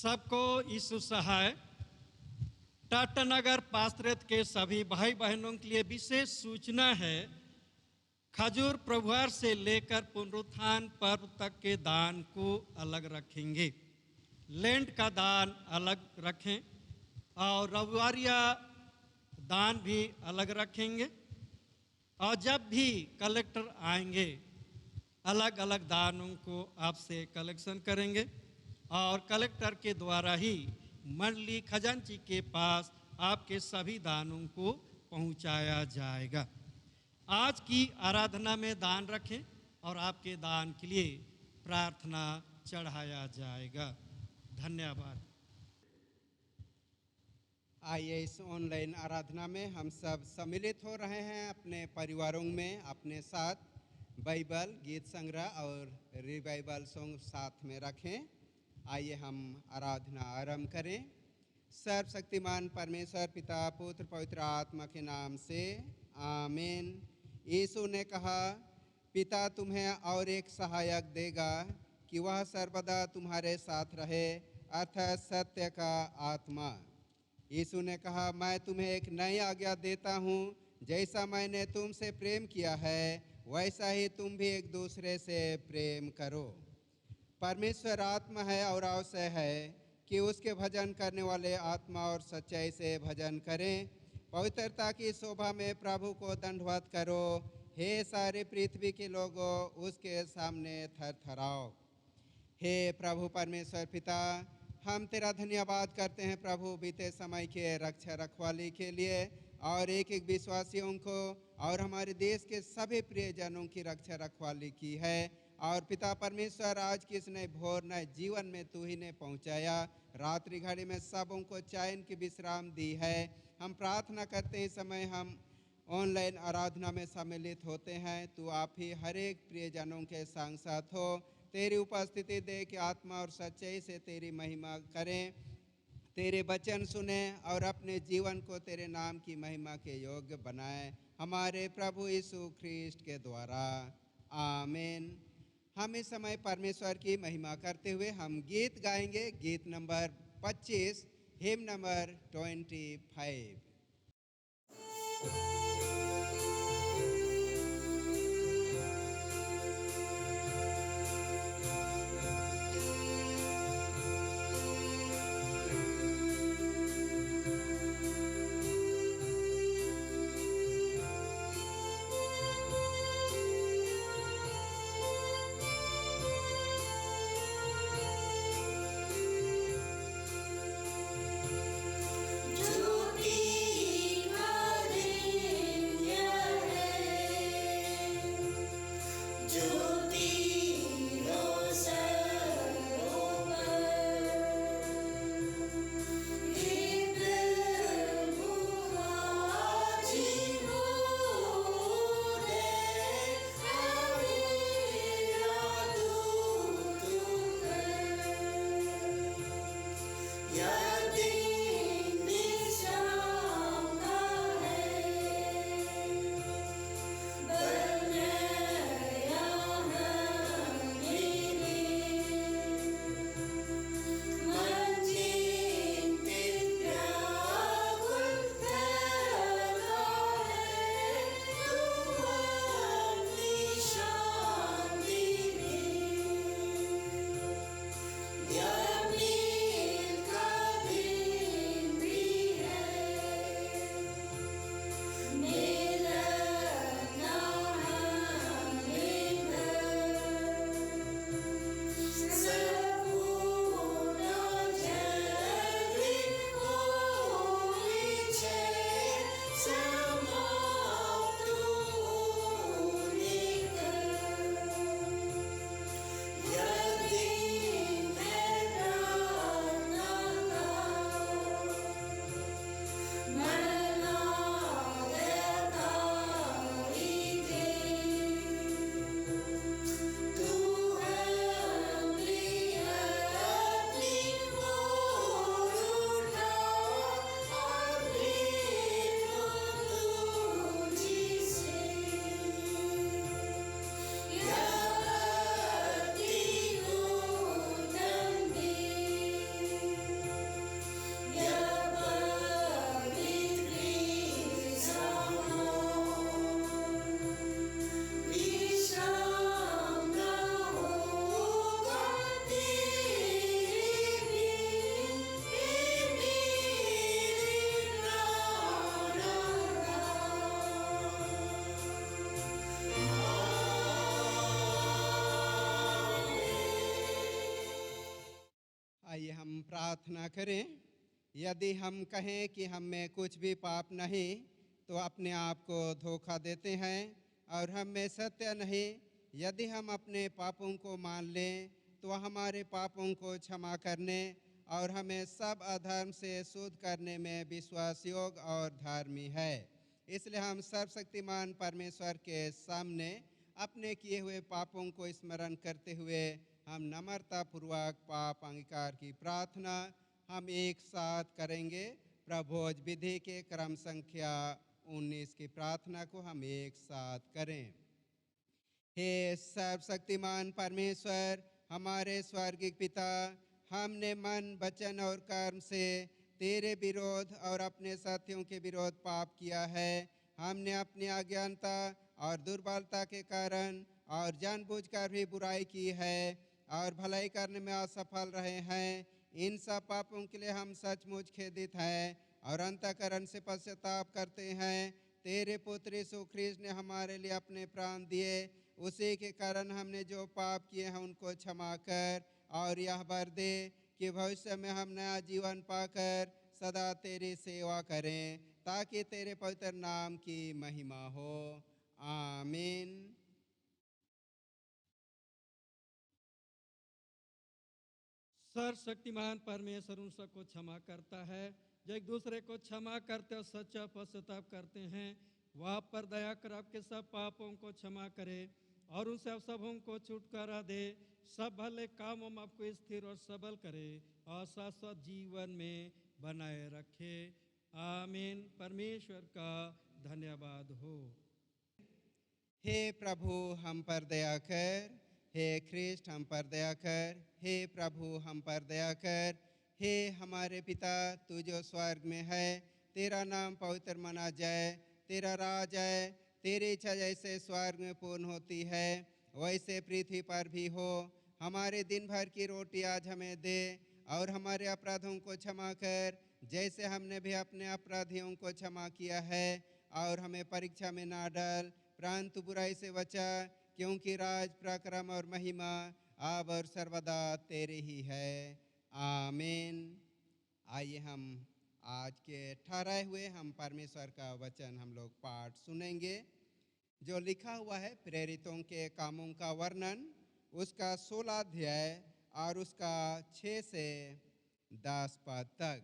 सबको यीशु सहाय। टाटानगर पास्त्रेत के सभी भाई बहनों के लिए विशेष सूचना है। खजूर प्रभुवार से लेकर पुनरुत्थान पर्व तक के दान को अलग रखेंगे। लेंट का दान अलग रखें और रविवारिया दान भी अलग रखेंगे। और जब भी कलेक्टर आएंगे अलग अलग दानों को आपसे कलेक्शन करेंगे और कलेक्टर के द्वारा ही मंडली खजांची के पास आपके सभी दानों को पहुंचाया जाएगा। आज की आराधना में दान रखें और आपके दान के लिए प्रार्थना चढ़ाया जाएगा। धन्यवाद। आइए इस ऑनलाइन आराधना में हम सब सम्मिलित हो रहे हैं। अपने परिवारों में अपने साथ बाइबल, गीत संग्रह और रिवाइवल सॉन्ग साथ में रखें। आइए हम आराधना आरंभ करें। सर्वशक्तिमान परमेश्वर पिता, पुत्र, पवित्र आत्मा के नाम से आमीन। यीशु ने कहा, पिता तुम्हें और एक सहायक देगा कि वह सर्वदा तुम्हारे साथ रहे, अर्थात सत्य का आत्मा। यीशु ने कहा, मैं तुम्हें एक नई आज्ञा देता हूँ, जैसा मैंने तुमसे प्रेम किया है वैसा ही तुम भी एक दूसरे से प्रेम करो। परमेश्वर आत्मा है और आवश्यक है कि उसके भजन करने वाले आत्मा और सच्चाई से भजन करें। पवित्रता की शोभा में प्रभु को दंडवत करो। हे सारे पृथ्वी के लोगों, उसके सामने थरथराओ। हे प्रभु परमेश्वर पिता, हम तेरा धन्यवाद करते हैं प्रभु, बीते समय के रक्षा रखवाली के लिए और एक एक विश्वासियों को और हमारे देश के सभी प्रियजनों की रक्षा रखवाली की है। और पिता परमेश्वर, आज की इस नए भोर नए जीवन में तू ही ने पहुंचाया। रात्रि घड़ी में सबों को चैन की विश्राम दी है। हम प्रार्थना करते हैं, इस समय हम ऑनलाइन आराधना में सम्मिलित होते हैं, तू आप ही हर एक प्रियजनों के संग साथ हो। तेरी उपस्थिति दे कि आत्मा और सच्चाई से तेरी महिमा करें, तेरे वचन सुने और अपने जीवन को तेरे नाम की महिमा के योग्य बनाए, हमारे प्रभु यीशु ख्रीस्ट के द्वारा। आमीन। हम इस समय परमेश्वर की महिमा करते हुए हम गीत गाएंगे। गीत नंबर 25, हिम नंबर 25। ज्योति आइए हम प्रार्थना करें। यदि हम कहें कि हम में कुछ भी पाप नहीं तो अपने आप को धोखा देते हैं और हम में सत्य नहीं। यदि हम अपने पापों को मान लें तो हमारे पापों को क्षमा करने और हमें सब अधर्म से शुद्ध करने में विश्वास योग्य और धार्मी है। इसलिए हम सर्वशक्तिमान परमेश्वर के सामने अपने किए हुए पापों को स्मरण करते हुए हम नम्रतापूर्वक पाप अंगीकार की प्रार्थना हम एक साथ करेंगे। प्रभोज विधि के क्रम संख्या 19 की प्रार्थना को हम एक साथ करें। हे सर्वशक्तिमान परमेश्वर, हमारे स्वर्गीय पिता, हमने मन, वचन और कर्म से तेरे विरोध और अपने साथियों के विरोध पाप किया है। हमने अपनी अज्ञानता और दुर्बलता के कारण और जानबूझकर भी बुराई की है और भलाई करने में असफल रहे हैं। इन सब पापों के लिए हम सचमुच खेदित हैं और अंतःकरण से पश्चाताप करते हैं। तेरे पुत्र यीशु ख्रीस्त ने हमारे लिए अपने प्राण दिए, उसी के कारण हमने जो पाप किए हैं उनको क्षमा कर और यह वर दे कि भविष्य में हम नया जीवन पाकर सदा तेरी सेवा करें, ताकि तेरे पवित्र नाम की महिमा हो। आमीन। सर्वशक्तिमान परमेश्वर उन सबको क्षमा करता है जो एक दूसरे को क्षमा करते और सच्चा पश्चाताप करते हैं। वह पर दया कर आपके सब पापों को क्षमा करे और उन सब सबों को छुटकारा दे, सब भले कामों में आपको स्थिर और सबल करे और शाश्वत जीवन में बनाए रखे। आमीन। परमेश्वर का धन्यवाद हो। हे प्रभु हम पर दया कर, हे ख्रीष्ट हम पर दया कर, हे प्रभु हम पर दया कर। हे हमारे पिता, तू जो स्वर्ग में है, तेरा नाम पवित्र माना जाए, तेरा राज आए, तेरी इच्छा जैसे स्वर्ग में पूर्ण होती है वैसे पृथ्वी पर भी हो। हमारे दिन भर की रोटी आज हमें दे और हमारे अपराधों को क्षमा कर जैसे हमने भी अपने अपराधियों को क्षमा किया है, और हमें परीक्षा में ना डाल परंतु बुराई से बचा, क्योंकि राज, पराक्रम और महिमा अब और सर्वदा तेरे ही है। आमीन। आइए हम आज के ठहराए हुए हम परमेश्वर का वचन हम लोग पाठ सुनेंगे, जो लिखा हुआ है प्रेरितों के कामों का वर्णन, उसका 16 अध्याय और उसका 6 से 10 पद तक।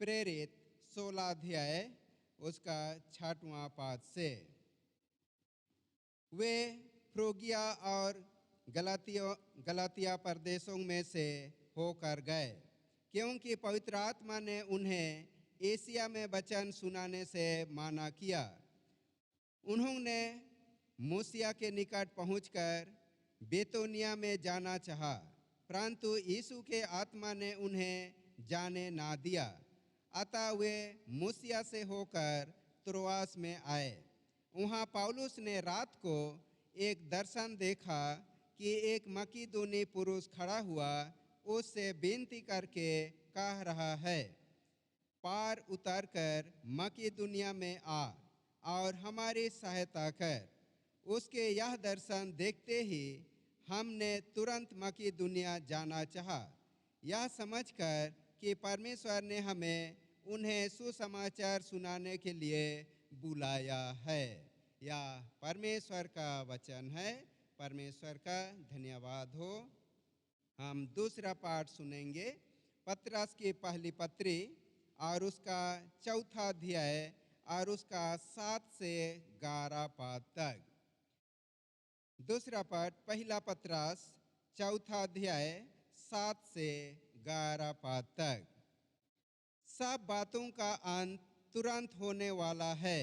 प्रेरित 16 अध्याय उसका 6वां पद से। वे फ्रूगिया और गलातिया प्रदेशों में से होकर गए, क्योंकि पवित्र आत्मा ने उन्हें एशिया में वचन सुनाने से माना किया। उन्होंने मूसिया के निकट पहुंचकर बेतोनिया में जाना चाहा, परंतु यीशु के आत्मा ने उन्हें जाने ना दिया। अतः वे मूसिया से होकर त्रोआस में आए। वहाँ पौलुस ने रात को एक दर्शन देखा कि एक मकीदुनी पुरुष खड़ा हुआ उससे विनती करके कह रहा है, पार उतरकर मकीदुनिया में आ और हमारी सहायता कर। उसके यह दर्शन देखते ही हमने तुरंत मकीदुनिया जाना चाहा, यह समझकर कि परमेश्वर ने हमें उन्हें सुसमाचार सुनाने के लिए बुलाया है। यह परमेश्वर का वचन है। परमेश्वर का धन्यवाद हो। हम दूसरा पाठ सुनेंगे, पतरस की पहली पत्री और उसका 4 अध्याय और उसका 7 से 11 पद तक। दूसरा पाठ, पहला पतरस 4 अध्याय 7 से 11 पद तक। सब बातों का अंत तुरंत होने वाला है,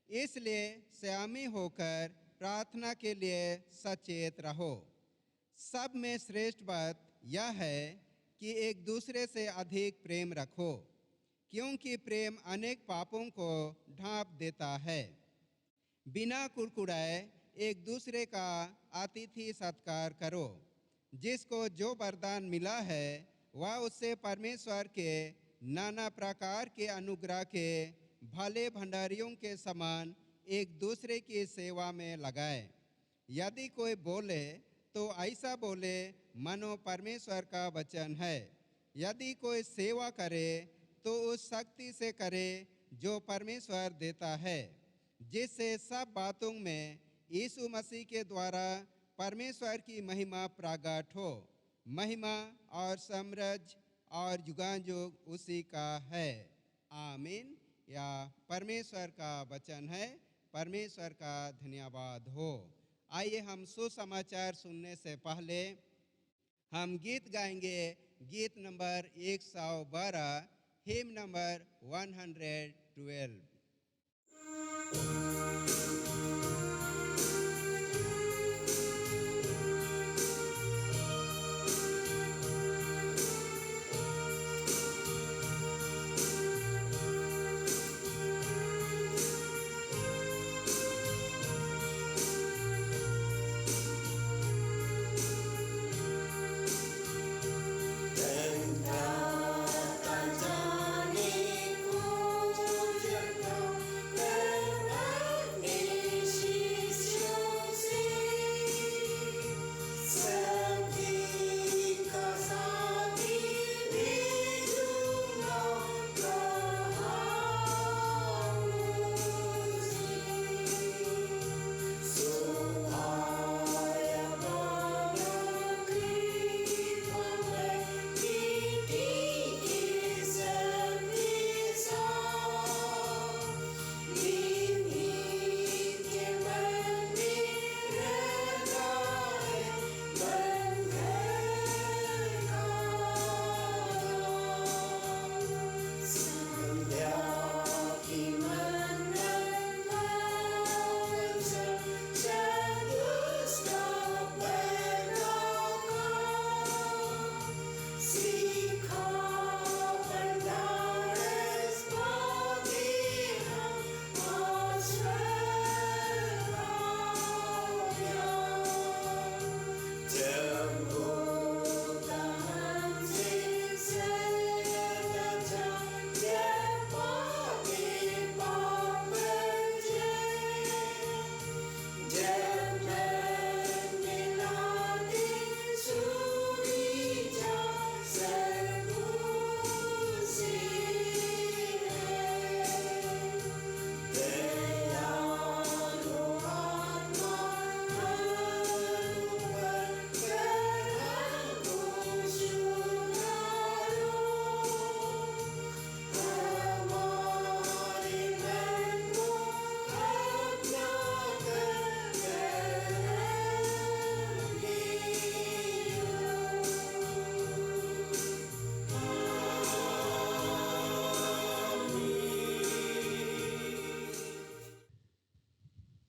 इसलिए संयमी होकर प्रार्थना के लिए सचेत रहो। सब में श्रेष्ठ बात यह है कि एक दूसरे से अधिक प्रेम रखो, क्योंकि प्रेम अनेक पापों को ढांप देता है। बिना कुड़कुड़ाए एक दूसरे का अतिथि सत्कार करो। जिसको जो वरदान मिला है वह उससे परमेश्वर के नाना प्रकार के अनुग्रह के भले भंडारियों के समान एक दूसरे की सेवा में लगाए। यदि कोई बोले तो ऐसा बोले मानो परमेश्वर का वचन है, यदि कोई सेवा करे तो उस शक्ति से करे जो परमेश्वर देता है, जिससे सब बातों में यीशु मसीह के द्वारा परमेश्वर की महिमा प्रकट हो। महिमा और साम्राज्य और युगानुयुग उसी का है। आमीन। या परमेश्वर का वचन है। परमेश्वर का धन्यवाद हो। आइए हम सुसमाचार सुनने से पहले हम गीत गाएंगे। गीत नंबर 112, हिम नंबर 112।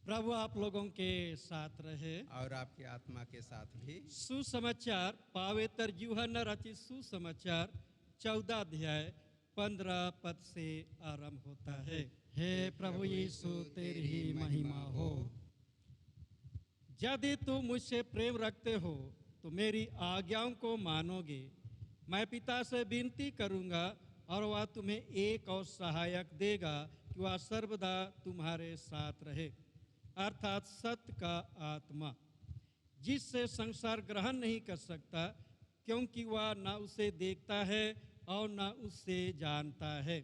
प्रभु आप लोगों के साथ रहे और आपकी आत्मा के साथ भी। सुसमाचार पवित्र यूहन्ना रचित सुसमाचार 14 अध्याय 15 पद से आरंभ होता है। हे प्रभु यीशु तेरी ही महिमा हो। यदि तुम मुझसे प्रेम रखते हो तो मेरी आज्ञाओं को मानोगे। मैं पिता से विनती करूंगा और वह तुम्हें एक और सहायक देगा कि वह सर्वदा तुम्हारे साथ रहे, अर्थात सत्य का आत्मा, जिससे संसार ग्रहण नहीं कर सकता, क्योंकि वह न उसे देखता है और न उससे जानता है।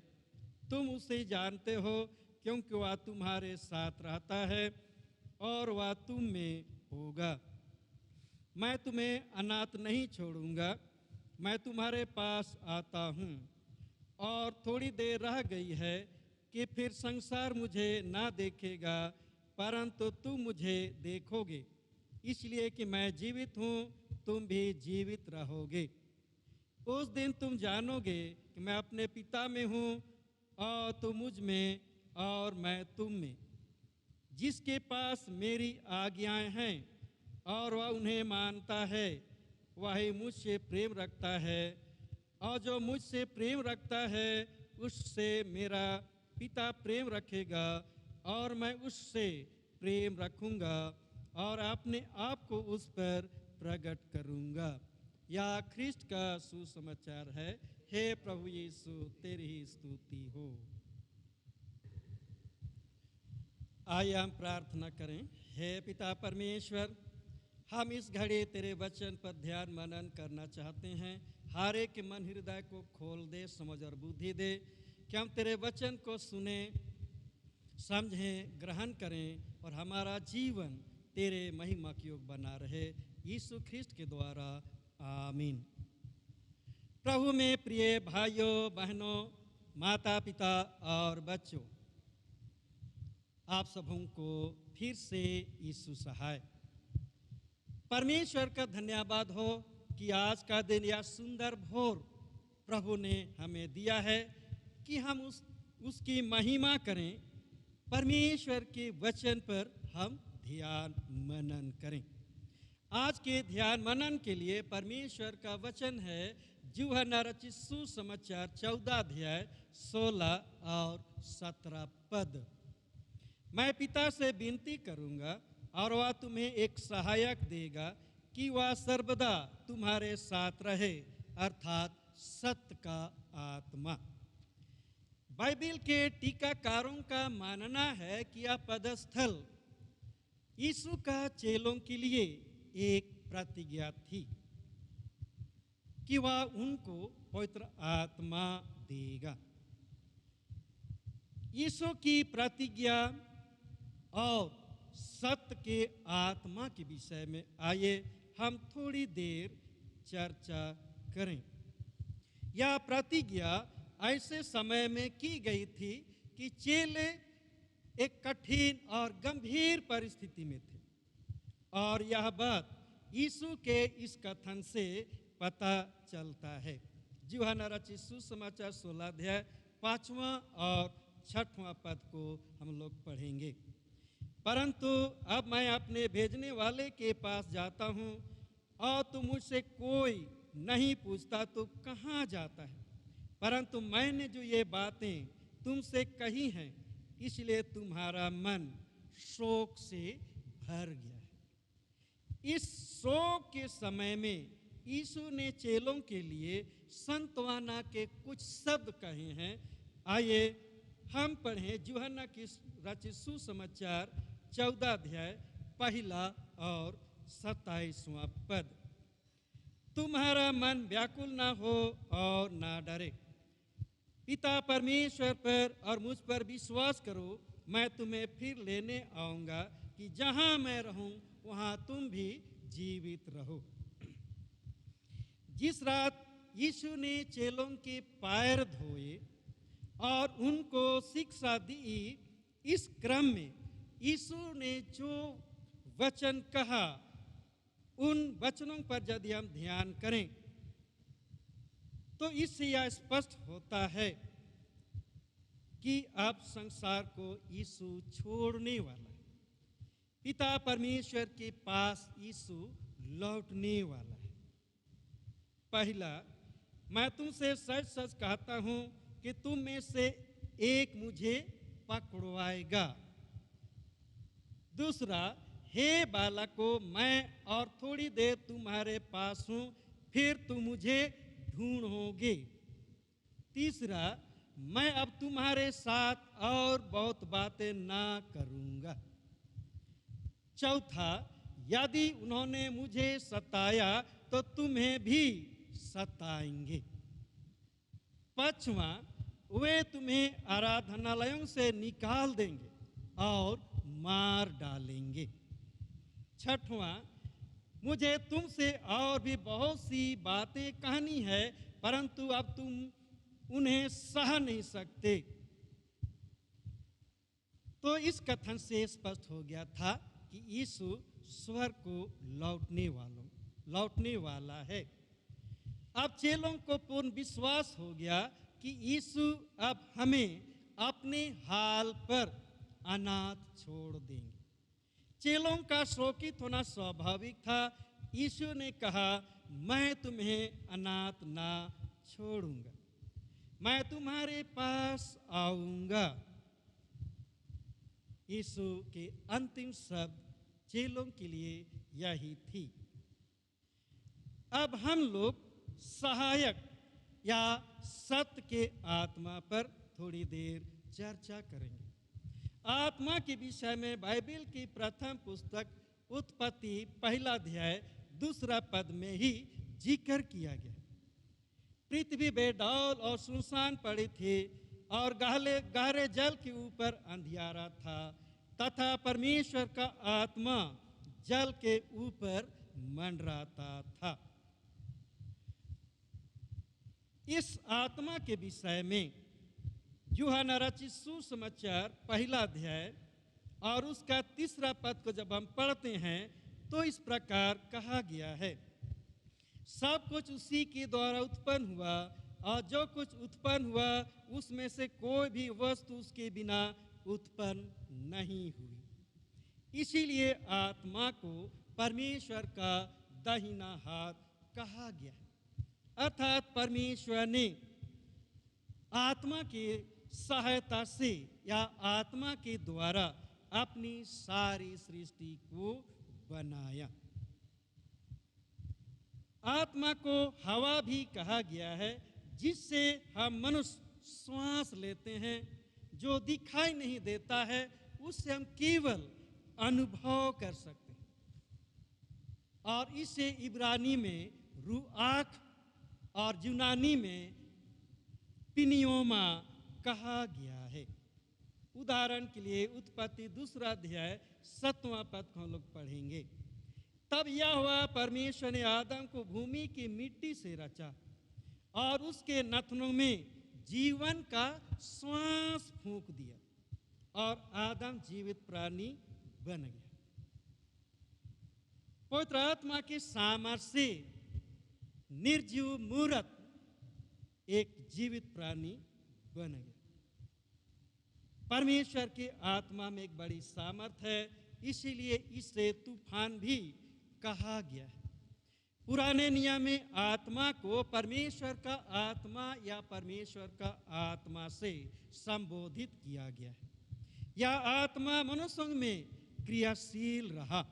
तुम उसे जानते हो क्योंकि वह तुम्हारे साथ रहता है और वह तुम में होगा। मैं तुम्हें अनाथ नहीं छोड़ूंगा, मैं तुम्हारे पास आता हूँ। और थोड़ी देर रह गई है कि फिर संसार मुझे ना देखेगा, परंतु तुम मुझे देखोगे, इसलिए कि मैं जीवित हूँ, तुम भी जीवित रहोगे। उस दिन तुम जानोगे कि मैं अपने पिता में हूँ और तुम मुझ में और मैं तुम में। जिसके पास मेरी आज्ञाएं हैं और वह उन्हें मानता है, वही मुझसे प्रेम रखता है, और जो मुझसे प्रेम रखता है उससे मेरा पिता प्रेम रखेगा और मैं उससे प्रेम रखूंगा और अपने आप को उस पर प्रकट करूंगा। यह ख्रिस्ट का सुसमाचार है। हे प्रभु यीशु तेरी ही स्तुति हो। आइए हम प्रार्थना करें। हे पिता परमेश्वर, हम इस घड़ी तेरे वचन पर ध्यान मनन करना चाहते हैं। हर एक के मन हृदय को खोल दे, समझ और बुद्धि दे कि हम तेरे वचन को सुने, समझें, ग्रहण करें और हमारा जीवन तेरे महिमा के योग बना रहे, यीशु ख्रिस्ट के द्वारा, आमीन। प्रभु में प्रिय भाइयों बहनों, माता पिता और बच्चों, आप सबों को फिर से यीशु सहाय। परमेश्वर का धन्यवाद हो कि आज का दिन या सुंदर भोर प्रभु ने हमें दिया है कि हम उसकी महिमा करें, परमेश्वर के वचन पर हम ध्यान मनन करें। आज के ध्यान मनन के लिए परमेश्वर का वचन है यूहन्ना रचित सुसमाचार 14 अध्याय 16 और 17 पद। मैं पिता से विनती करूंगा और वह तुम्हें एक सहायक देगा कि वह सर्वदा तुम्हारे साथ रहे, अर्थात सत्य का आत्मा। बाइबिल के टीकाकारों का मानना है कि यह पदस्थल यीशु का चेलों के लिए एक प्रतिज्ञा थी कि वह उनको पवित्र आत्मा देगा। यीशु की प्रतिज्ञा और सत्य के आत्मा के विषय में आइए हम थोड़ी देर चर्चा करें। यह प्रतिज्ञा ऐसे समय में की गई थी कि चेले एक कठिन और गंभीर परिस्थिति में थे और यह बात यीशु के इस कथन से पता चलता है। यूहन्ना रचित सुसमाचार 16 अध्याय 5वां और 6वां पद को हम लोग पढ़ेंगे। परंतु अब मैं अपने भेजने वाले के पास जाता हूँ और तुम मुझसे कोई नहीं पूछता तो कहाँ जाता है, परंतु मैंने जो ये बातें तुमसे कही हैं इसलिए तुम्हारा मन शोक से भर गया है। इस शोक के समय में यीशु ने चेलों के लिए सांत्वना के कुछ शब्द कहे हैं। आइए हम पढ़ें यूहन्ना की रचित सुसमाचार 14 अध्याय 1 और 27वां पद। तुम्हारा मन व्याकुल ना हो और ना डरे, पिता परमेश्वर पर और मुझ पर विश्वास करो, मैं तुम्हें फिर लेने आऊँगा कि जहाँ मैं रहूँ वहाँ तुम भी जीवित रहो। जिस रात यीशु ने चेलों के पैर धोए और उनको शिक्षा दी, इस क्रम में यीशु ने जो वचन कहा उन वचनों पर यदि हम ध्यान करें तो इससे यह स्पष्ट होता है कि अब संसार को यीशु छोड़ने वाला है। पिता परमेश्वर के पास यीशु लौटने वाला है। पहला, मैं तुमसे सच सच कहता हूं कि तुम में से एक मुझे पकड़वाएगा। दूसरा, हे बालकों, मैं और थोड़ी देर तुम्हारे पास हूं, फिर तुम मुझे ढूंढोगे। तीसरा, मैं अब तुम्हारे साथ और बहुत बातें ना करूंगा। चौथा, यदि उन्होंने मुझे सताया तो तुम्हें भी सताएंगे। पांचवा, वे तुम्हें आराधनालयों से निकाल देंगे और मार डालेंगे। छठवां, मुझे तुमसे और भी बहुत सी बातें कहनी है, परंतु अब तुम उन्हें सह नहीं सकते। तो इस कथन से स्पष्ट हो गया था कि यीशु स्वर्ग को लौटने वाला है। अब चेलों को पूर्ण विश्वास हो गया कि यीशु अब हमें अपने हाल पर अनाथ छोड़ देंगे। चेलों का शोकित होना स्वाभाविक था। यीशु ने कहा, मैं तुम्हें अनाथ ना छोड़ूंगा, मैं तुम्हारे पास आऊंगा। यीशु के अंतिम शब्द चेलों के लिए यही थी। अब हम लोग सहायक या सत्य के आत्मा पर थोड़ी देर चर्चा करेंगे। आत्मा के विषय में बाइबिल की प्रथम पुस्तक उत्पत्ति 1 अध्याय 2 पद में ही जिक्र किया गया। पृथ्वी बेडौल और सुनसान पड़ी थी और गहरे जल के ऊपर अंधियारा था, तथा परमेश्वर का आत्मा जल के ऊपर मंडराता था। इस आत्मा के विषय में यूहन्ना रचित सुसमाचार पहला अध्याय और उसका 3 पद को जब हम पढ़ते हैं तो इस प्रकार कहा गया है, सब कुछ उसी के द्वारा उत्पन्न हुआ और जो कुछ उत्पन्न हुआ उसमें से कोई भी वस्तु उसके बिना उत्पन्न नहीं हुई। इसीलिए आत्मा को परमेश्वर का दाहिना हाथ कहा गया है, अर्थात परमेश्वर ने आत्मा की सहायता से या आत्मा के द्वारा अपनी सारी सृष्टि को बनाया। आत्मा को हवा भी कहा गया है, जिससे हम मनुष्य श्वास लेते हैं, जो दिखाई नहीं देता है, उससे हम केवल अनुभव कर सकते हैं। और इसे इब्रानी में रूआख और यूनानी में पिनियोमा कहा गया है। उदाहरण के लिए उत्पत्ति 2 अध्याय 7वां पद को हम लोग पढ़ेंगे। तब यहोवा परमेश्वर ने आदम को भूमि की मिट्टी से रचा और उसके नथनों में जीवन का श्वास फूंक दिया और आदम जीवित प्राणी बन गया। पवित्र आत्मा के सामर्थ्य से निर्जीव मूर्त एक जीवित प्राणी बन गया। परमेश्वर के आत्मा में एक बड़ी सामर्थ है, इसीलिए इसे तूफान भी कहा गया है। पुराने नियम में आत्मा को परमेश्वर का आत्मा या परमेश्वर का आत्मा से संबोधित किया गया है। यह आत्मा मनुष्यों में क्रियाशील रहा।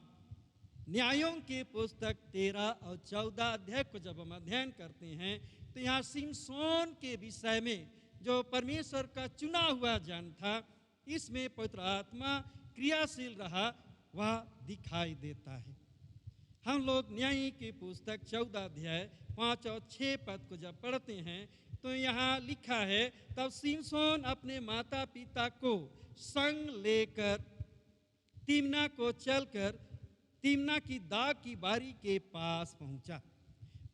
न्यायों की पुस्तक 13 और 14 अध्याय को जब हम अध्ययन करते हैं तो यहाँ सिमसोन के विषय में, जो परमेश्वर का चुना हुआ जन था, इसमें पवित्र आत्मा क्रियाशील रहा, वह दिखाई देता है। हम लोग न्याय की पुस्तक 14 अध्याय 5 और 6 पद को जब पढ़ते हैं तो यहाँ लिखा है, तब सिमसोन अपने माता पिता को संग लेकर तिम्ना को चलकर तिम्ना की दाग की बारी के पास पहुंचा।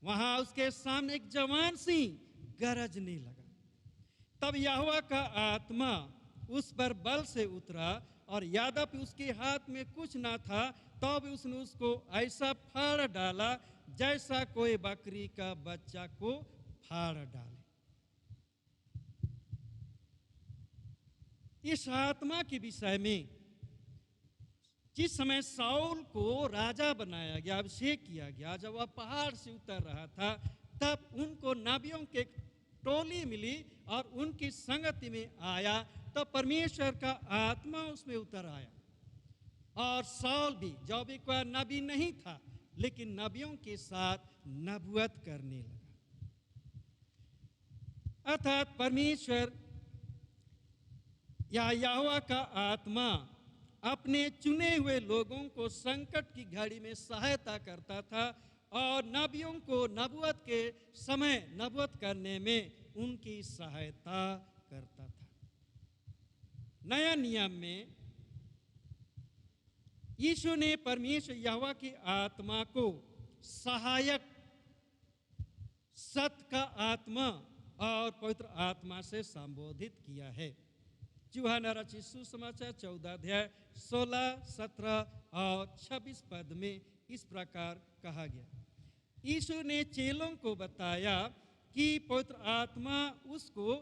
वहां उसके सामने एक जवान सिंह गरजने लगा। तब यहोवा का आत्मा उस पर बल से उतरा और यद्यपि उसके हाथ में कुछ न था, तब उसने उसको ऐसा फाड़ डाला जैसा कोई बकरी का बच्चा को फाड़ डाले। इस आत्मा के विषय में जिस समय साउल को राजा बनाया गया, अभिषेक किया गया, जब वह पहाड़ से उतर रहा था, तब उनको नबियों के टोली मिली और उनकी संगति में आया। तब परमेश्वर का आत्मा उसमें उतर आया और साउल भी, जो भी कोई नबी नहीं था, लेकिन नबियों के साथ नबुवत करने लगा। अर्थात परमेश्वर या यहोवा का आत्मा अपने चुने हुए लोगों को संकट की घड़ी में सहायता करता था और नबियों को नबुवत के समय नबुवत करने में उनकी सहायता करता था। नया नियम में यीशु ने परमेश्वर यहोवा की आत्मा को सहायक, सत्य का आत्मा और पवित्र आत्मा से संबोधित किया है। यूहन्ना रचित सुसमाचार 14 अध्याय 16, 17 और 26 पद में इस प्रकार कहा गया। यीशु ने चेलों को बताया कि पवित्र आत्मा उसको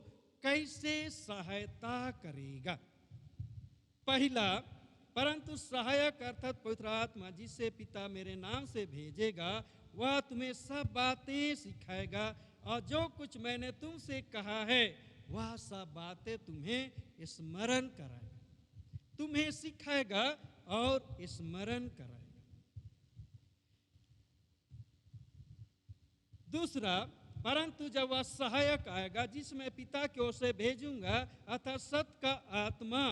कैसे सहायता करेगा। पहला, परंतु सहायक अर्थात पवित्र आत्मा जिसे पिता मेरे नाम से भेजेगा, वह तुम्हें सब बातें सिखाएगा और जो कुछ मैंने तुमसे कहा है वह सब बातें तुम्हें स्मरण कराएगा, तुम्हें सिखाएगा और स्मरण कराएगा। दूसरा, परंतु जब वह सहायक आएगा जिसमें पिता की ओर से भेजूंगा, अर्थात सत्य का आत्मा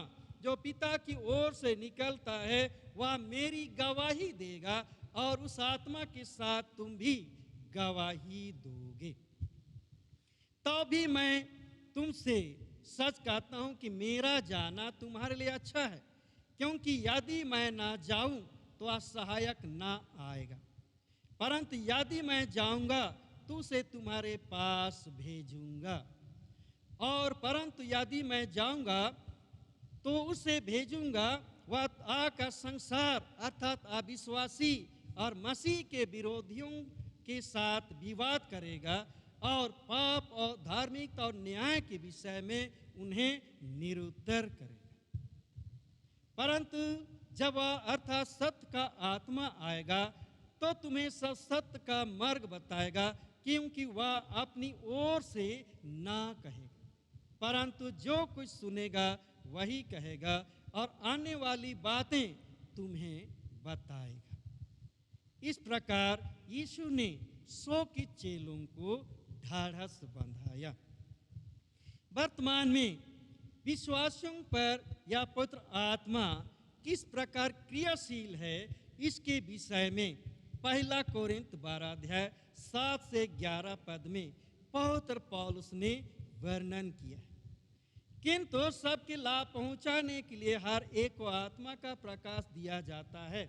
जो पिता की ओर से निकलता है, वह मेरी गवाही देगा और उस आत्मा के साथ तुम भी गवाही दोगे। तो भी मैं तुमसे सच कहता हूं कि मेरा जाना तुम्हारे लिए अच्छा है, क्योंकि यदि मैं ना जाऊं तो सहायक ना आएगा, परंतु यदि मैं जाऊंगा तो उसे तुम्हारे पास भेजूंगा। और परंतु यदि मैं जाऊंगा तो उसे भेजूंगा, वह आका संसार अर्थात अविश्वासी और मसीह के विरोधियों के साथ विवाद करेगा और पाप और धार्मिकता और न्याय के विषय में उन्हें निरुत्तर करेगा। परंतु जब वह अर्थात सत्य का आत्मा आएगा तो तुम्हें सब सत्य का मार्ग बताएगा, क्योंकि वह अपनी ओर से ना कहेगा, परंतु जो कुछ सुनेगा वही कहेगा और आने वाली बातें तुम्हें बताएगा। इस प्रकार यीशु ने 100 के चेलों को ढाढ़स बंधाया। वर्तमान में विश्वासियों पर यह पवित्र आत्मा किस प्रकार क्रियाशील है, इसके विषय में 1 कोरिन्थ 12 अध्याय 7 से 11 पद में पवित्र पौलुस ने वर्णन किया है। किंतु सबके लाभ पहुंचाने के लिए हर एक को आत्मा का प्रकाश दिया जाता है,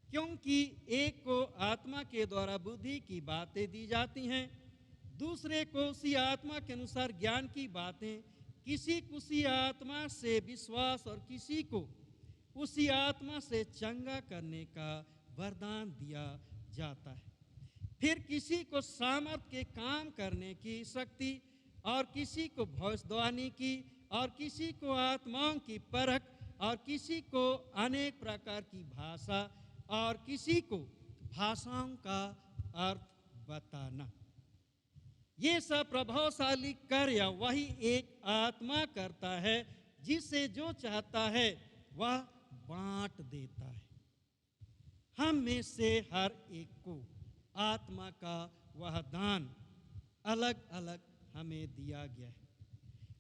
क्योंकि एक को आत्मा के द्वारा बुद्धि की बातें दी जाती हैं, दूसरे को उसी आत्मा के अनुसार ज्ञान की बातें, किसी को उसी आत्मा से विश्वास और किसी को उसी आत्मा से चंगा करने का वरदान दिया जाता है। फिर किसी को सामर्थ के काम करने की शक्ति, और किसी को भविष्यवाणी की, और किसी को आत्माओं की परख, और किसी को अनेक प्रकार की भाषा, और किसी को भाषाओं का अर्थ बताना। ये सब प्रभावशाली कार्य वही एक आत्मा करता है, जिससे जो चाहता है वह बांट देता है। हम में से हर एक को आत्मा का वह दान अलग अलग हमें दिया गया है।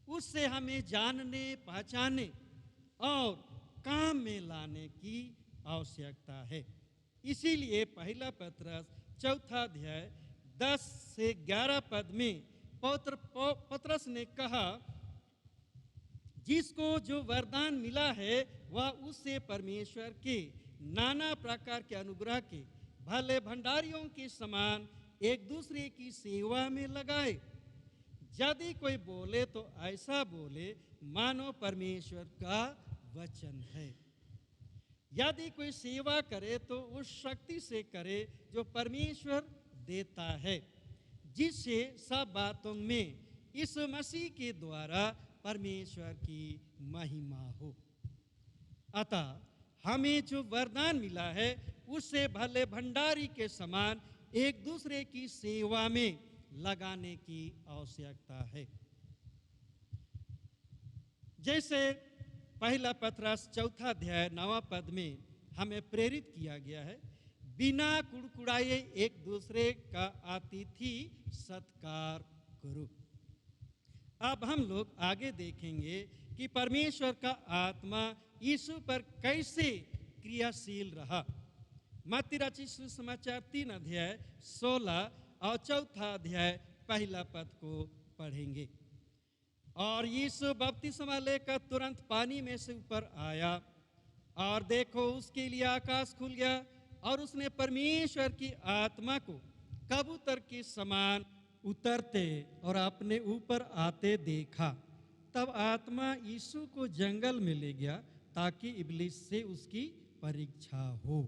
उससे हमें जानने, पहचानने और काम में लाने की आवश्यकता है। इसीलिए 1 पत्रस 4 अध्याय 10 से 11 पद में पत्रस ने कहा, जिसको जो वरदान मिला है वह उससे परमेश्वर के नाना प्रकार के अनुग्रह के भले भंडारियों के समान एक दूसरे की सेवा में लगाए। यदि कोई बोले तो ऐसा बोले मानो परमेश्वर का वचन है। यदि कोई सेवा करे तो उस शक्ति से करे जो परमेश्वर देता है, जिससे सब बातों में इस मसीह के द्वारा परमेश्वर की महिमा हो। अतः हमें जो वरदान मिला है उससे भले भंडारी के समान एक दूसरे की सेवा में लगाने की आवश्यकता है। जैसे 1 पत्रस 4 अध्याय 9 पद में हमें प्रेरित किया गया है, बिना कुड़कुड़ाए एक दूसरे का अतिथि सत्कार करो। अब हम लोग आगे देखेंगे कि परमेश्वर का आत्मा यीशु पर कैसे क्रियाशील रहा। मत्ती रचित सुसमाचार 3 अध्याय 16 और 4 अध्याय 1 पद को पढ़ेंगे। और यीशु बपतिस्मा लेकर तुरंत पानी में से ऊपर आया, और देखो उसके लिए आकाश खुल गया, और उसने परमेश्वर की आत्मा को कबूतर के समान उतरते और अपने ऊपर आते देखा। तब आत्मा यीशु को जंगल में ले गया ताकि इब्लीस से उसकी परीक्षा हो।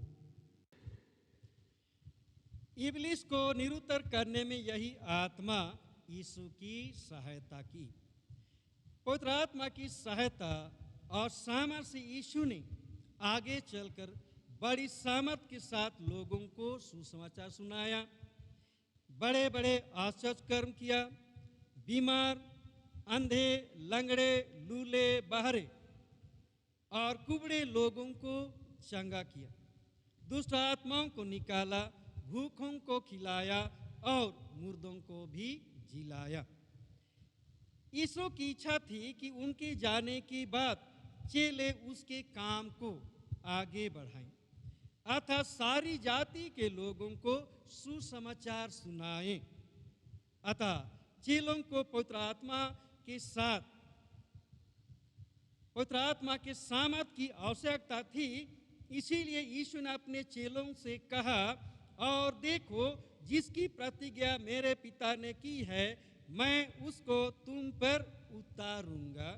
इब्लीस को निरुत्तर करने में यही आत्मा यीशु की सहायता की। पवित्र आत्मा की सहायता और सामर्थ्य से यीशु ने आगे चलकर बड़ी सामर्थ के साथ लोगों को सुसमाचार सुनाया, बड़े बड़े आश्चर्य कर्म किया, बीमार, अंधे, लंगड़े, लूले, बहरे और कुबड़े लोगों को चंगा किया, दुष्ट आत्माओं को निकाला, भूखों को खिलाया और मुर्दों को भी जिलाया। यीशु की इच्छा थी कि उनके जाने के बाद चेले उसके काम को आगे बढ़ाएं, अर्थात सारी जाति के लोगों को सुसमाचार सुनाएं। अतः चेलों को पवित्र आत्मा के सामर्थ की आवश्यकता थी। इसीलिए यीशु ने अपने चेलों से कहा, और देखो, जिसकी प्रतिज्ञा मेरे पिता ने की है, मैं उसको तुम पर उतारूंगा,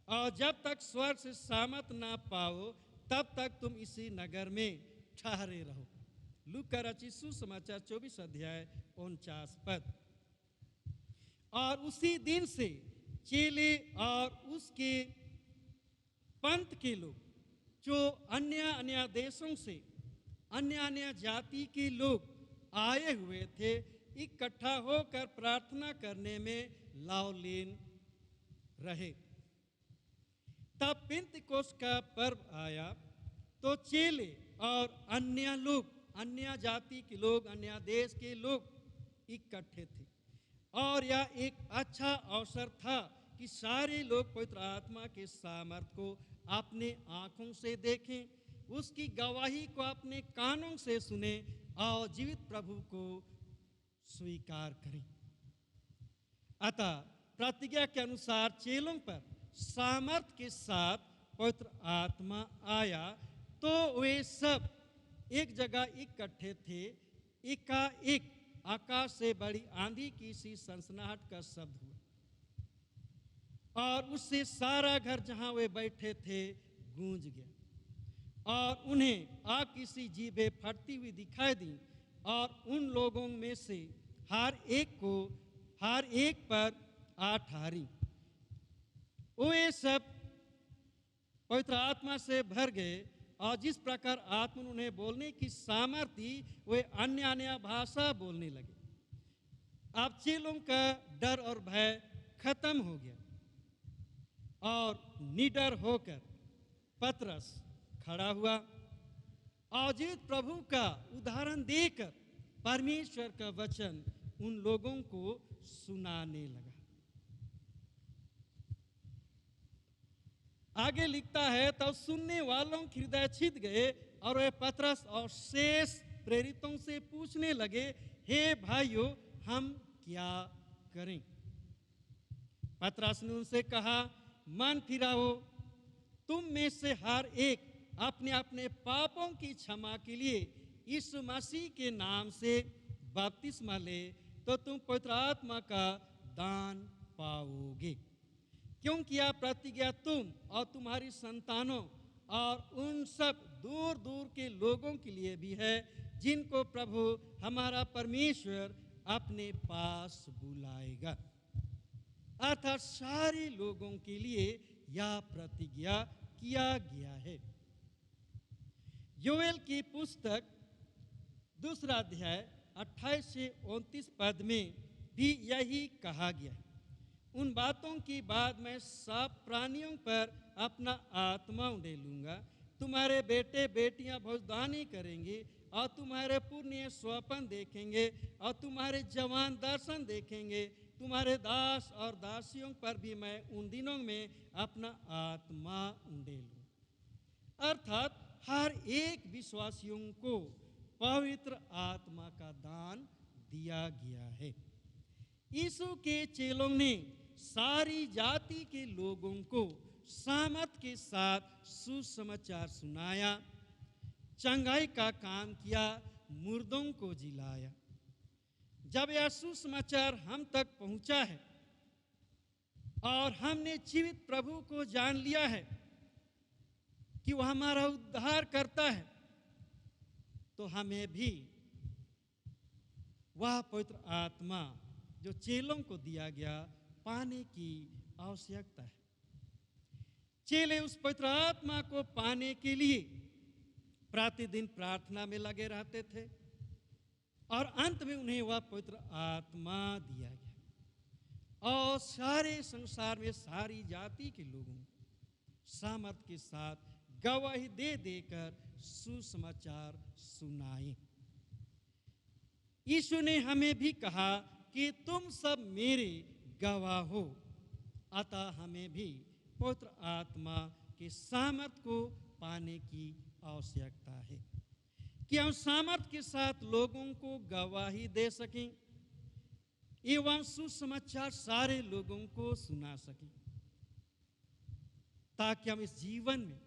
और जब तक स्वर्ग से सामर्थ ना पाओ तब तक तुम इसी नगर में ठहरे रहो। लूका रचित सुसमाचार 24 अध्याय 49 पद। और उसी दिन से चेले और उसके पंथ के लोग, जो अन्य अन्य देशों से, अन्य अन्य जाति के लोग आए हुए थे, इकट्ठा होकर प्रार्थना करने में लावलीन रहे। तब पेंतिकोस्त का पर्व आया तो चेले और अन्य लोग, अन्य जाति के लोग, अन्य देश के लोग इकट्ठे थे, और यह एक अच्छा अवसर था कि सारे लोग पवित्र आत्मा के सामर्थ को अपने आंखों से देखें, उसकी गवाही को अपने कानों से सुने और जीवित प्रभु को स्वीकार करें। अतः प्रतिज्ञा के अनुसार चेलों पर सामर्थ के साथ पवित्र आत्मा आया तो वे सब एक जगह इकट्ठे थे। एकाएक आकाश से बड़ी आंधी की सी सनसनाहट का शब्द हुआ, और उससे सारा घर जहां वे बैठे थे गूंज गया, और उन्हें आग की सी जीभें फटती हुई दिखाई दी, और उन लोगों में से हर एक पर आ ठहरी। वे सब पवित्र आत्मा से भर गए, और जिस प्रकार आत्मा उन्हें बोलने की सामर्थ्य दी, वे अन्य अन्य भाषा बोलने लगे। अब चेलों का डर और भय खत्म हो गया, और निडर होकर पतरस खड़ा हुआ और जीवित प्रभु का उदाहरण देकर परमेश्वर का वचन उन लोगों को सुनाने लगा। आगे लिखता है, तब सुनने वालों के हृदय छिद गए, और वे पतरस और शेष प्रेरितों से पूछने लगे, हे भाइयों, हम क्या करें? पतरस ने उनसे कहा, मन फिराओ, तुम में से हर एक अपने अपने पापों की क्षमा के लिए यीशु मसीह के नाम से बपतिस्मा ले, तो तुम पवित्र आत्मा का दान पाओगे। क्योंकि यह प्रतिज्ञा तुम और तुम्हारी संतानों और उन सब दूर दूर के लोगों के लिए भी है, जिनको प्रभु हमारा परमेश्वर अपने पास बुलाएगा। अर्थात सारे लोगों के लिए यह प्रतिज्ञा किया गया है। योएल की पुस्तक 2 अध्याय 28 से 29 पद में भी यही कहा गया है। उन बातों की बाद मैं सब प्राणियों पर अपना आत्मा उंडेलूंगा। तुम्हारे बेटे बेटियां भविष्यवाणी करेंगे, और तुम्हारे पुण्य स्वप्न देखेंगे, और तुम्हारे जवान दर्शन देखेंगे। तुम्हारे दास और दासियों पर भी मैं उन दिनों में अपना आत्मा उंडेलूंगा। अर्थात हर एक विश्वासियों को पवित्र आत्मा का दान दिया गया है। यीशु के चेलों ने सारी जाति के लोगों को सामर्थ के साथ सुसमाचार सुनाया, चंगाई का काम किया, मुर्दों को जिलाया। जब यह सुसमाचार हम तक पहुंचा है और हमने जीवित प्रभु को जान लिया है कि वह हमारा उद्धार करता है, तो हमें भी वह पवित्र आत्मा जो चेलों को दिया गया पाने की आवश्यकता है। चेले उस पवित्र आत्मा को पाने के लिए प्रतिदिन प्रार्थना में लगे रहते थे, और अंत में उन्हें वह पवित्र आत्मा दिया गया, और सारे संसार में सारी जाति के लोगों को सामर्थ के साथ गवाही दे देकर सुसमाचार सुनाए। यीशु ने हमें भी कहा कि तुम सब मेरे गवाह हो। अतः हमें भी पवित्र आत्मा के सामर्थ को पाने की आवश्यकता है कि हम सामर्थ के साथ लोगों को गवाही दे सकें एवं सुसमाचार सारे लोगों को सुना सकें, ताकि हम इस जीवन में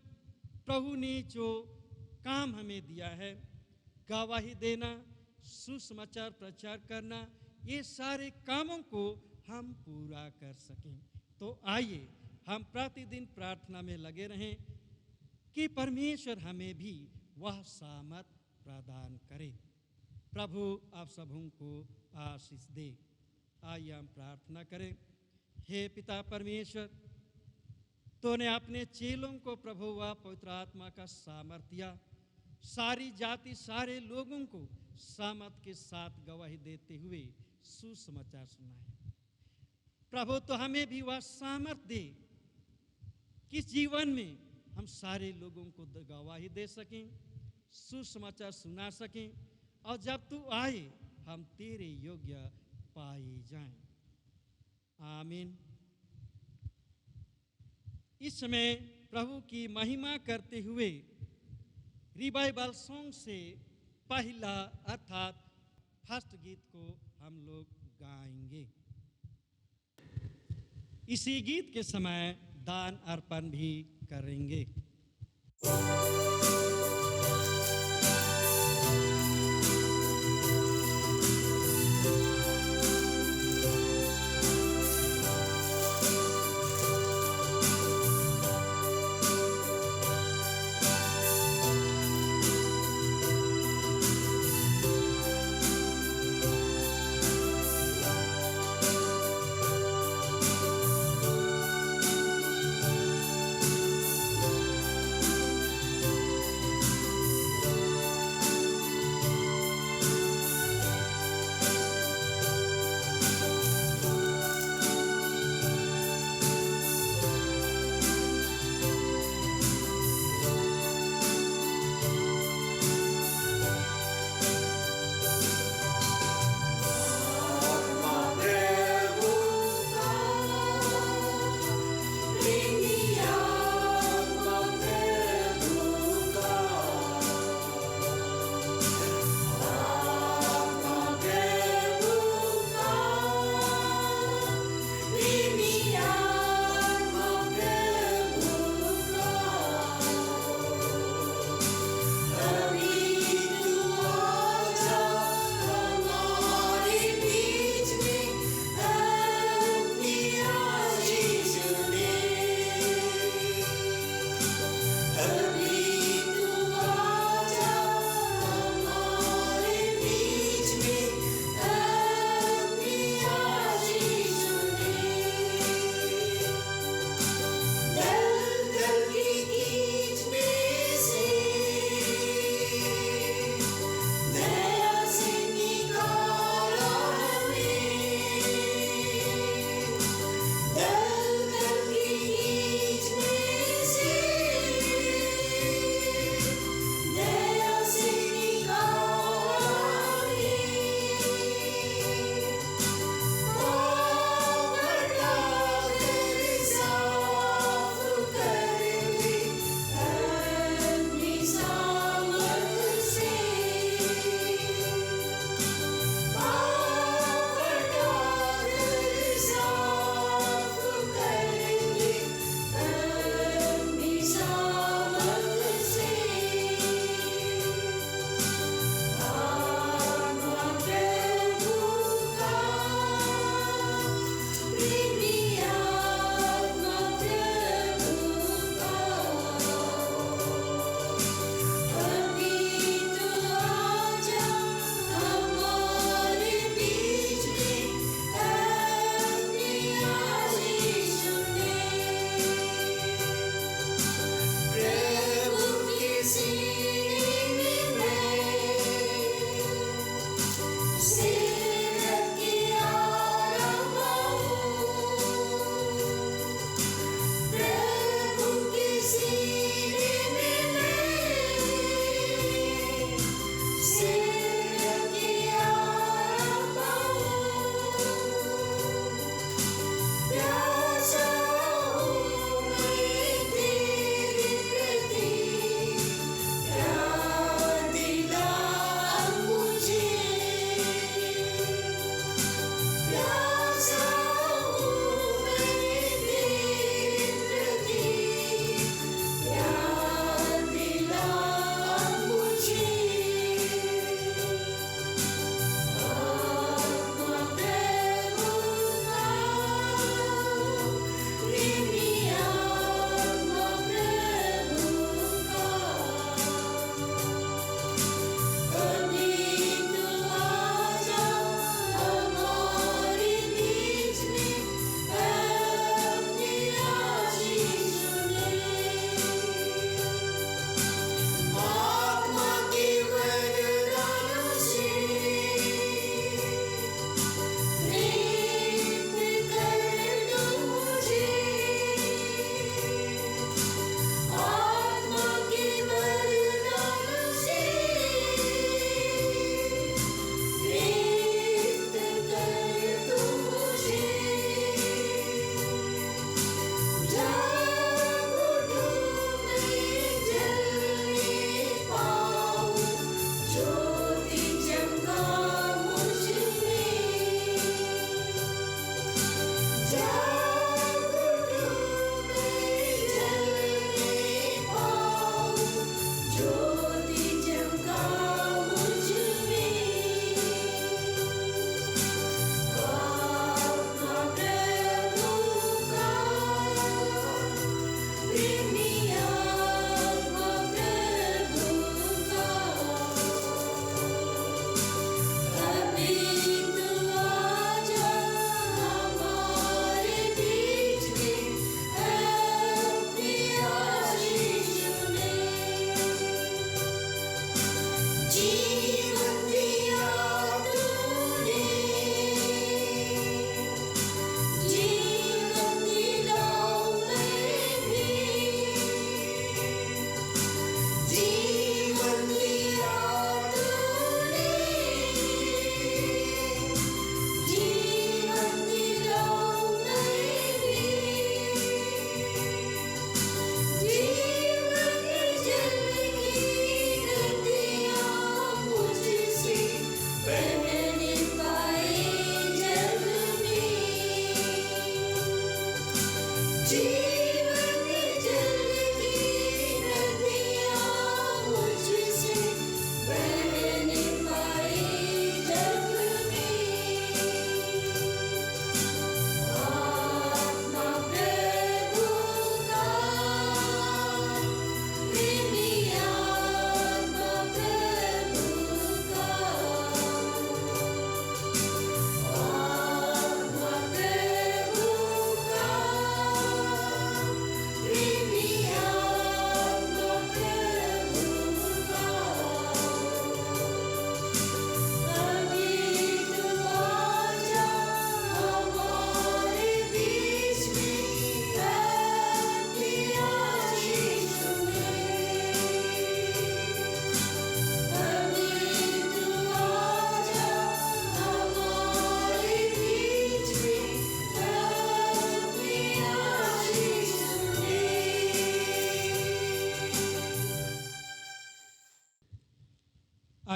प्रभु ने जो काम हमें दिया है, गवाही देना, सुसमाचार प्रचार करना, ये सारे कामों को हम पूरा कर सकें। तो आइए हम प्रतिदिन प्रार्थना में लगे रहें कि परमेश्वर हमें भी वह सामर्थ प्रदान करे। प्रभु आप सबों को आशीष दे। आइए हम प्रार्थना करें। हे पिता परमेश्वर, तूने अपने चेलों को प्रभु व पवित्र आत्मा का सामर्थ्य दिया, सारी जाति सारे लोगों को सामर्थ के साथ गवाही देते हुए सुसमाचार सुनाए। प्रभु तो हमें भी वह सामर्थ दे कि जीवन में हम सारे लोगों को गवाही दे सकें, सुसमाचार सुना सकें, और जब तू आए हम तेरे योग्य पाए जाएं। आमीन। इस समय प्रभु की महिमा करते हुए रिवाइवल सॉन्ग से पहला अर्थात फर्स्ट गीत को हम लोग गाएंगे। इसी गीत के समय दान अर्पण भी करेंगे।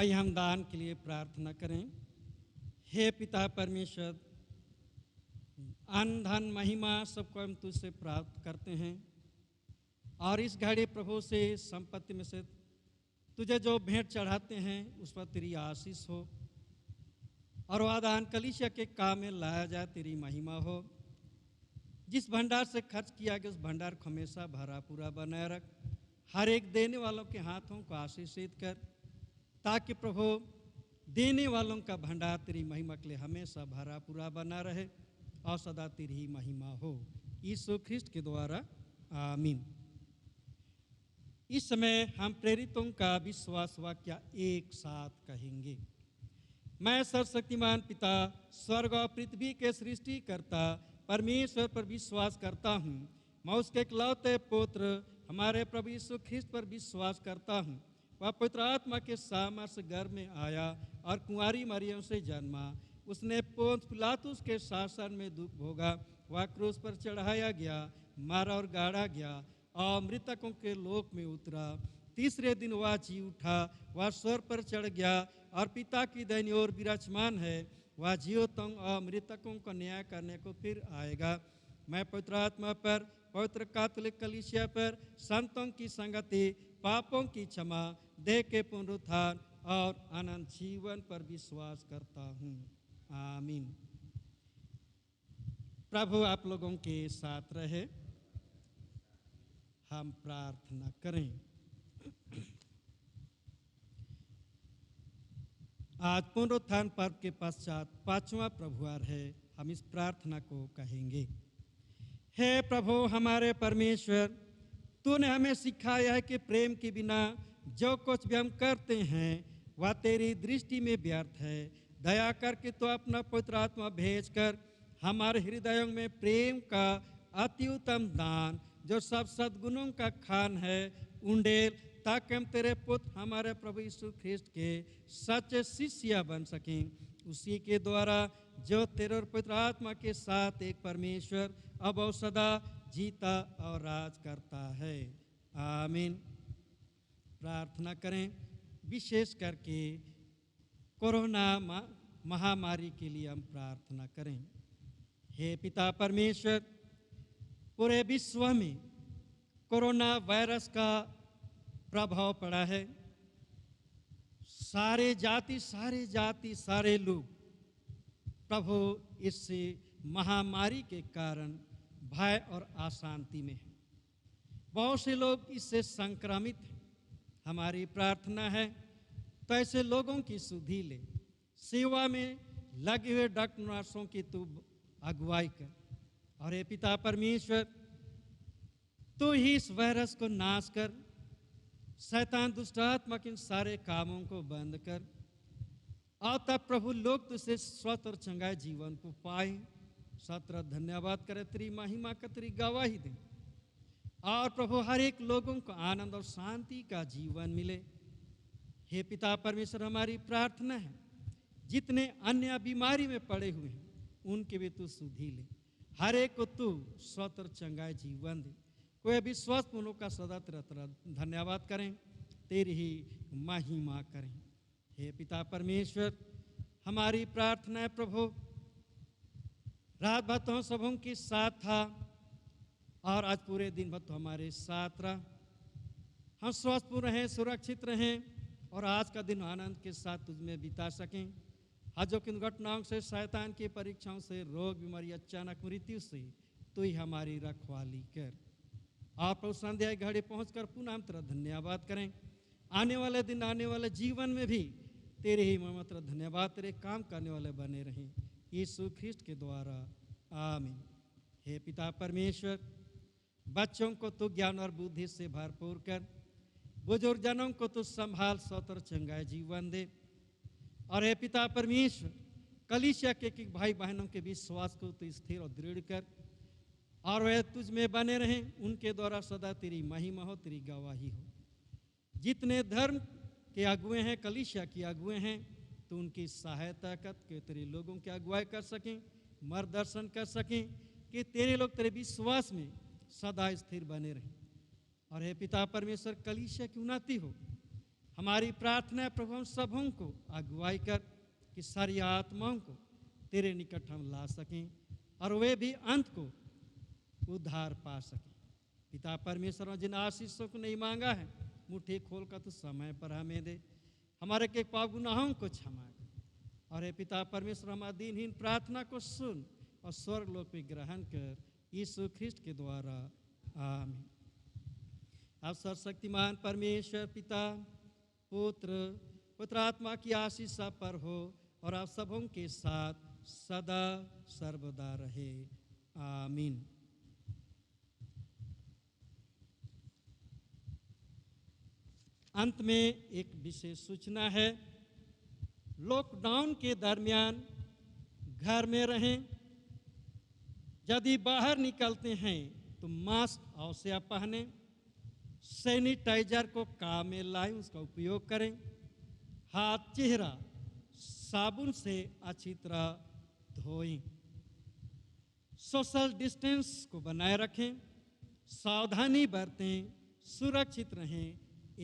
आइए हम दान के लिए प्रार्थना करें। हे पिता परमेश्वर, अन्न धन महिमा सबको हम तुझसे प्राप्त करते हैं और इस घड़ी प्रभु से संपत्ति में से तुझे जो भेंट चढ़ाते हैं उस पर तेरी आशीष हो और वह दान कलीसिया के काम में लाया जाए, तेरी महिमा हो। जिस भंडार से खर्च किया गया उस भंडार को हमेशा भरा पूरा बनाए रख। हर एक देने वालों के हाथों को आशीषित कर, ताकि प्रभु देने वालों का भंडार तेरी महिमा के लिए हमेशा भरा पूरा बना रहे और सदा तेरी ही महिमा हो। यीशु ख्रिस्ट के द्वारा आमीन। इस समय हम प्रेरितों का विश्वास वाक्य एक साथ कहेंगे। मैं सर्वशक्तिमान पिता, स्वर्ग और पृथ्वी के सृष्टिकर्ता परमेश्वर पर विश्वास करता हूँ। मैं उसके इकलौते पुत्र हमारे प्रभु यीशु ख्रिस्त पर विश्वास करता हूँ। वह पवित्र आत्मा के सामर्थ्य गर्भ में आया और कुंवारी मरियम से जन्मा। उसने पोंत पिलातुस के शासन में दुख भोगा। वह क्रूस पर चढ़ाया गया, मारा और गाड़ा गया और मृतकों के लोक में उतरा। तीसरे दिन वह जी उठा। वह स्वर्ग पर चढ़ गया और पिता की दाहिनी ओर विराजमान है। वह जीवों और मृतकों को न्याय करने को फिर आएगा। मैं पवित्र आत्मा पर, पवित्र कैथोलिक कलीसिया पर, संतों की संगति, पापों की क्षमा, देह के पुनरुत्थान और अनंत जीवन पर विश्वास करता हूँ। आमीन। प्रभु आप लोगों के साथ रहे। हम प्रार्थना करें। आज पुनरुत्थान पर्व के पश्चात 5वां प्रभुवार है। हम इस प्रार्थना को कहेंगे। हे प्रभु हमारे परमेश्वर, तूने हमें सिखाया है कि प्रेम के बिना जो कुछ भी हम करते हैं वह तेरी दृष्टि में व्यर्थ है। दया करके तो अपना पवित्र आत्मा भेजकर हमारे हृदयों में प्रेम का अति उत्तम दान, जो सब सद्गुणों का खान है, उंडेल, ताकि हम तेरे पुत्र हमारे प्रभु यीशु ख्रिस्ट के सच्चे शिष्य बन सकें। उसी के द्वारा जो तेरे और पवित्र आत्मा के साथ एक परमेश्वर अब और सदा जीता और राज करता है। आमीन। प्रार्थना करें। विशेष करके कोरोना महामारी के लिए हम प्रार्थना करें। हे पिता परमेश्वर, पूरे विश्व में कोरोना वायरस का प्रभाव पड़ा है। सारे जाति सारे लोग प्रभु इस महामारी के कारण भय और अशांति में हैं। बहुत से लोग इससे संक्रमित हैं। हमारी प्रार्थना है तो ऐसे लोगों की सुधि ले। सेवा में लगे हुए डॉक्टर नर्सों की तू अगुवाई कर। और हे पिता परमेश्वर, तू ही इस वायरस को नाश कर। शैतान दुष्ट आत्मा के सारे कामों को बंद कर और तब प्रभु लोग तुझसे स्वस्थ और चंगाई जीवन को पाए। सत्र धन्यवाद करे, तेरी महिमा का तेरी गवाही दे और प्रभु हर एक लोगों को आनंद और शांति का जीवन मिले। हे पिता परमेश्वर, हमारी प्रार्थना है जितने अन्य बीमारी में पड़े हुए हैं उनके भी तू सुधि ले। हर एक को तू स्वस्थ और चंगाई जीवन दे। कोई भी स्वस्थ होने का सदा तेरा धन्यवाद करें, तेरी ही महिमा करें। हे पिता परमेश्वर, हमारी प्रार्थना है प्रभु, रात भर तो हम सबों के साथ था और आज पूरे दिन भर तो हमारे साथ रहा। हम स्वस्थ रहें, सुरक्षित रहें और आज का दिन आनंद के साथ तुझमें बिता सकें। हजों की घटनाओं से, शैतान की परीक्षाओं से, रोग बीमारी, अचानक मृत्यु से तू ही हमारी रखवाली कर। आप प्रभु संध्या घड़ी पहुंचकर पुनः हम तेरा धन्यवाद करें। आने वाले दिन, आने वाले जीवन में भी तेरे ही महिमा, तेरा धन्यवाद, तेरे काम करने वाले बने रहें। यीशु ख्रिस्ट के द्वारा आमीन। हे पिता परमेश्वर, बच्चों को तू ज्ञान और बुद्धि से भरपूर कर। बुजुर्गजनों को तू संभाल, स्वस्थ और चंगाई जीवन दे। और हे पिता परमेश्वर, कलीसिया के भाई बहनों के विश्वास को तू स्थिर और दृढ़ कर और वे तुझ में बने रहें। उनके द्वारा सदा तेरी महिमा हो, तेरी गवाही हो। जितने धर्म के अगुए हैं, कलीसिया के अगुए हैं, तो उनकी सहायता कर के तेरे लोगों की अगुवाई कर सकें, मार्गदर्शन कर सकें कि तेरे लोग तेरे विश्वास में सदा स्थिर बने रहें। और हे पिता परमेश्वर, कलीसिया की उन्नति हो। हमारी प्रार्थना है प्रभु हम सबों को अगुवाई कर कि सारी आत्माओं को तेरे निकट हम ला सकें और वे भी अंत को उद्धार पा सकें। पिता परमेश्वर ने जिन आशीषों को नहीं मांगा है मुट्ठी खोल कर तो समय पर हमें दे, हमारे के पाप गुनाहों को क्षमा कर। और हे पिता परमेश्वर हमारी दीनहीन प्रार्थना को सुन और स्वर्ग लोक में ग्रहण कर यीशु ख्रिस्ट के द्वारा आमीन। अब सर्वशक्तिमान परमेश्वर पिता पुत्र आत्मा की आशीष सब पर हो और आप सबों के साथ सदा सर्वदा रहे। आमीन। अंत में एक विशेष सूचना है। लॉकडाउन के दरमियान घर में रहें। यदि बाहर निकलते हैं तो मास्क अवश्य पहनें। सैनिटाइजर को काम में लाएं, उसका उपयोग करें। हाथ चेहरा साबुन से अच्छी तरह धोएं। सोशल डिस्टेंस को बनाए रखें। सावधानी बरतें, सुरक्षित रहें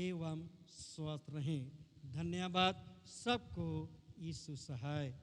एवं स्वस्थ रहें। धन्यवाद। सबको यीशु सहाय।